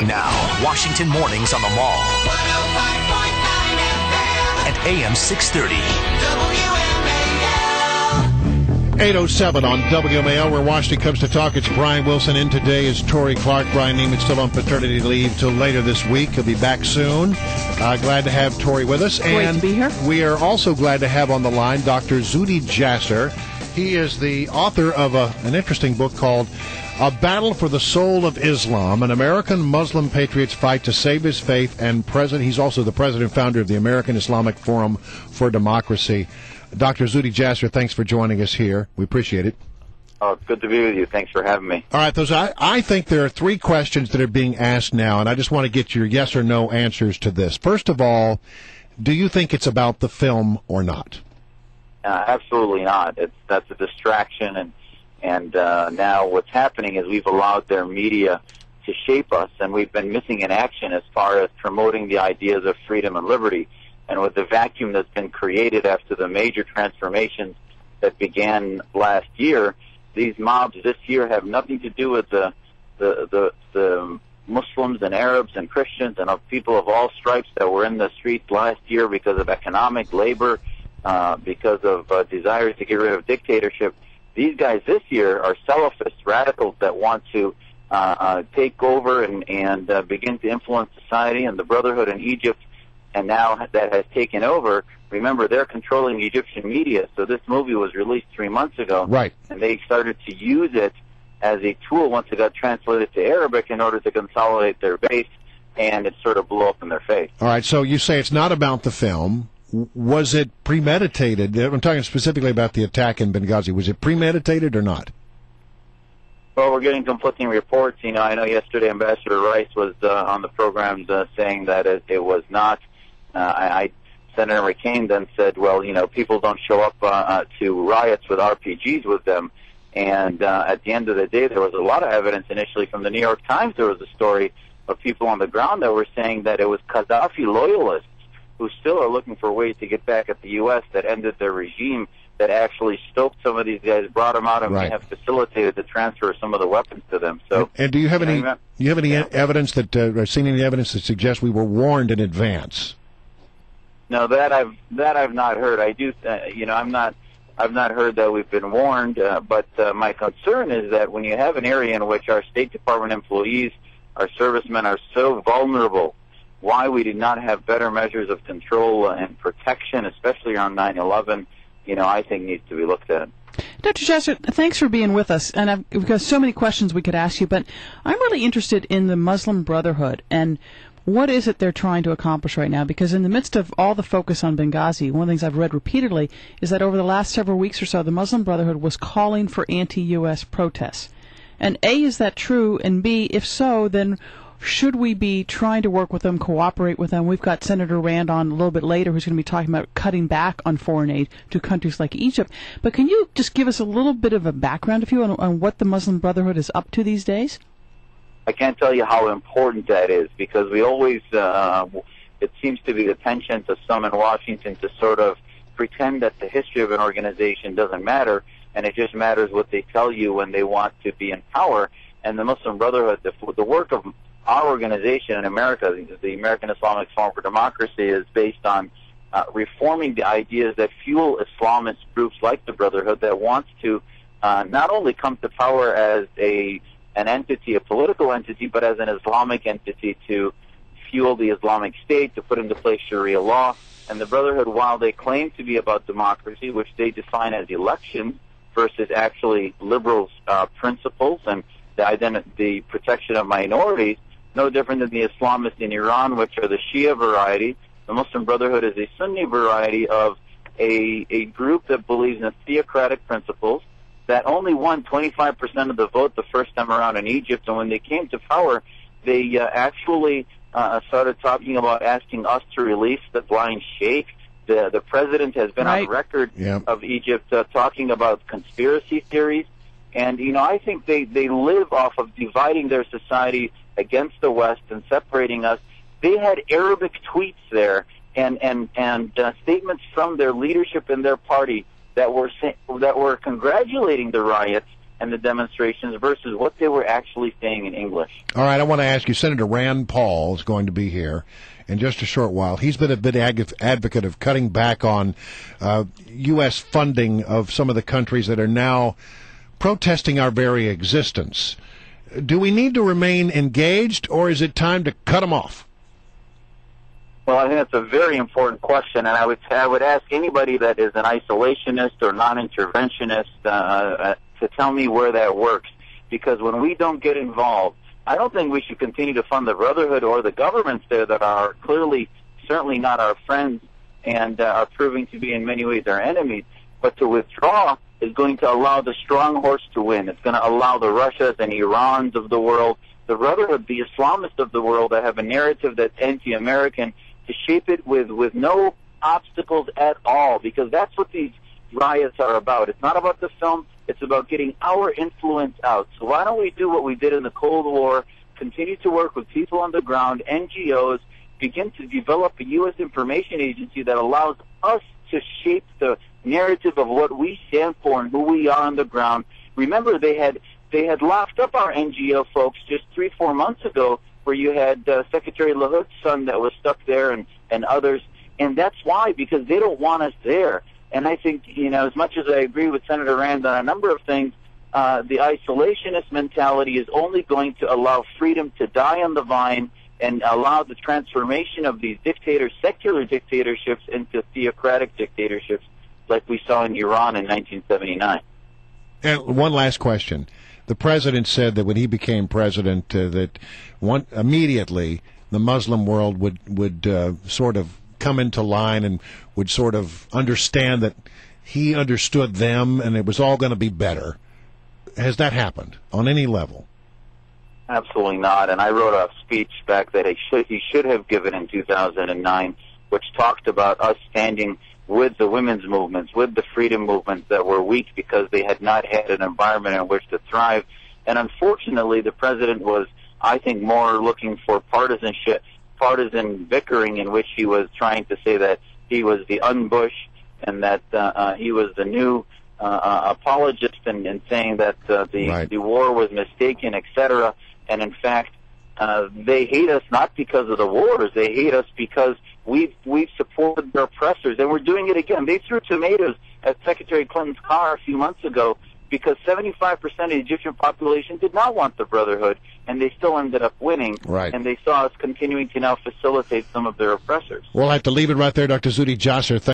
Now, Washington Mornings on the Mall. 105.9 FM. And AM 630. WMAL. 8:07 on WMAL, where Washington comes to talk. It's Brian Wilson. In today is Torie Clarke. Brian Neiman's still on paternity leave till later this week. He'll be back soon. Glad to have Torie with us. Great and to be here. We are also glad to have on the line Dr. Zuhdi Jasser. He is the author of an interesting book called A Battle for the Soul of Islam, an American Muslim patriot's fight to save his faith, and he's also the president and founder of the American Islamic Forum for Democracy. Dr. Zuhdi Jasser, thanks for joining us here. We appreciate it. Oh, it's good to be with you. Thanks for having me. All right, I think there are three questions that are being asked now, and I just want to get your yes or no answers to this. First of all, do you think it's about the film or not? Absolutely not. That's a distraction, and now what's happening is we've allowed their media to shape us, and we've been missing in action as far as promoting the ideas of freedom and liberty. And with the vacuum that's been created after the major transformations that began last year, these mobs this year have nothing to do with the Muslims and Arabs and Christians and of people of all stripes that were in the streets last year because of economic labor, because of desires to get rid of dictatorship. These guys this year are Salafist radicals that want to take over and begin to influence society, and the Brotherhood in Egypt, and now that has taken over. Remember, they're controlling the Egyptian media, so this movie was released 3 months ago, right? And they started to use it as a tool once it got translated to Arabic in order to consolidate their base, and it sort of blew up in their face. All right, so you say it's not about the film. Was it premeditated? I'm talking specifically about the attack in Benghazi. Was it premeditated or not? Well, we're getting conflicting reports. I know yesterday Ambassador Rice was on the program saying that it was not. Senator McCain then said, well, people don't show up to riots with RPGs with them. And at the end of the day, there was a lot of evidence initially from the New York Times. There was a story of people on the ground that were saying that it was Gaddafi loyalists who still are looking for ways to get back at the U.S. that ended their regime, that actually stoked some of these guys, brought them out, and may have facilitated the transfer of some of the weapons to them. So, and do you have any evidence that, or seen any evidence that suggests we were warned in advance? No, that I've not heard. I do, I've not heard that we've been warned. But my concern is that when you have an area in which our State Department employees, our servicemen, are so vulnerable, why we did not have better measures of control and protection, especially on 9/11, I think needs to be looked at. Dr. Jasser, thanks for being with us. And we've got so many questions we could ask you, but I'm really interested in the Muslim Brotherhood and what is it they're trying to accomplish right now? Because in the midst of all the focus on Benghazi, one of the things I've read repeatedly is that over the last several weeks or so, the Muslim Brotherhood was calling for anti-U.S. protests. And A, is that true? And B, if so, then should we be trying to work with them, cooperate with them? We've got Senator Rand on a little bit later who's going to be talking about cutting back on foreign aid to countries like Egypt. But can you just give us a little bit of a background, if you will, on what the Muslim Brotherhood is up to these days? I can't tell you how important that is, because we always, it seems to be the penchant of some in Washington to sort of pretend that the history of an organization doesn't matter, and it just matters what they tell you when they want to be in power. And the Muslim Brotherhood, the work of our organization in America, the American Islamic Forum for Democracy, is based on reforming the ideas that fuel Islamist groups like the Brotherhood that wants to not only come to power as an entity, a political entity, but as an Islamic entity to fuel the Islamic State, to put into place Sharia law. And the Brotherhood, while they claim to be about democracy, which they define as elections versus actually liberals' principles and the protection of minorities, no different than the Islamists in Iran, which are the Shia variety. The Muslim Brotherhood is a Sunni variety of a group that believes in theocratic principles, that only won 25% of the vote the first time around in Egypt. And when they came to power, they actually started talking about asking us to release the blind sheikh. The president has been on record of Egypt talking about conspiracy theories. And, I think they live off of dividing their society against the West and separating us. They had Arabic tweets there and statements from their leadership in their party that were congratulating the riots and the demonstrations versus what they were actually saying in English. All right, I want to ask you, Senator Rand Paul is going to be here in just a short while. He's been a big advocate of cutting back on U.S. funding of some of the countries that are now protesting our very existence. Do we need to remain engaged, or is it time to cut them off? Well, I think that's a very important question, and I would ask anybody that is an isolationist or non-interventionist to tell me where that works. Because when we don't get involved, I don't think we should continue to fund the Brotherhood or the governments there that are clearly, certainly not our friends and are proving to be in many ways our enemies. But to withdraw is going to allow the strong horse to win. It's going to allow the Russias and Irans of the world, the Brotherhood, the Islamists of the world that have a narrative that's anti-American, to shape it with no obstacles at all, because that's what these riots are about. It's not about the film. It's about getting our influence out. So why don't we do what we did in the Cold War, continue to work with people on the ground, NGOs, begin to develop a U.S. information agency that allows us to shape the narrative of what we stand for and who we are on the ground. Remember, they had laughed up our NGO folks just 3-4 months ago, where you had Secretary LaHood's son that was stuck there and others. And that's why, because they don't want us there. And I think, as much as I agree with Senator Rand on a number of things, the isolationist mentality is only going to allow freedom to die on the vine and allow the transformation of these secular dictatorships into theocratic dictatorships like we saw in Iran in 1979. And one last question. The president said that when he became president, immediately the Muslim world would sort of come into line and would sort of understand that he understood them and it was all going to be better. Has that happened on any level? Absolutely not. And I wrote a speech back that he should have given in 2009, which talked about us standing with the women's movements, with the freedom movements that were weak because they had not had an environment in which to thrive. And unfortunately, the president was, I think, more looking for partisan bickering, in which he was trying to say that he was the un-Bush and that he was the new apologist and saying that the war was mistaken, etc. And in fact, they hate us not because of the wars. They hate us because we've supported their oppressors, and we're doing it again. They threw tomatoes at Secretary Clinton's car a few months ago because 75% of the Egyptian population did not want the Brotherhood, and they still ended up winning. Right. And they saw us continuing to now facilitate some of their oppressors. We'll have to leave it right there, Dr. Zuhdi Jasser.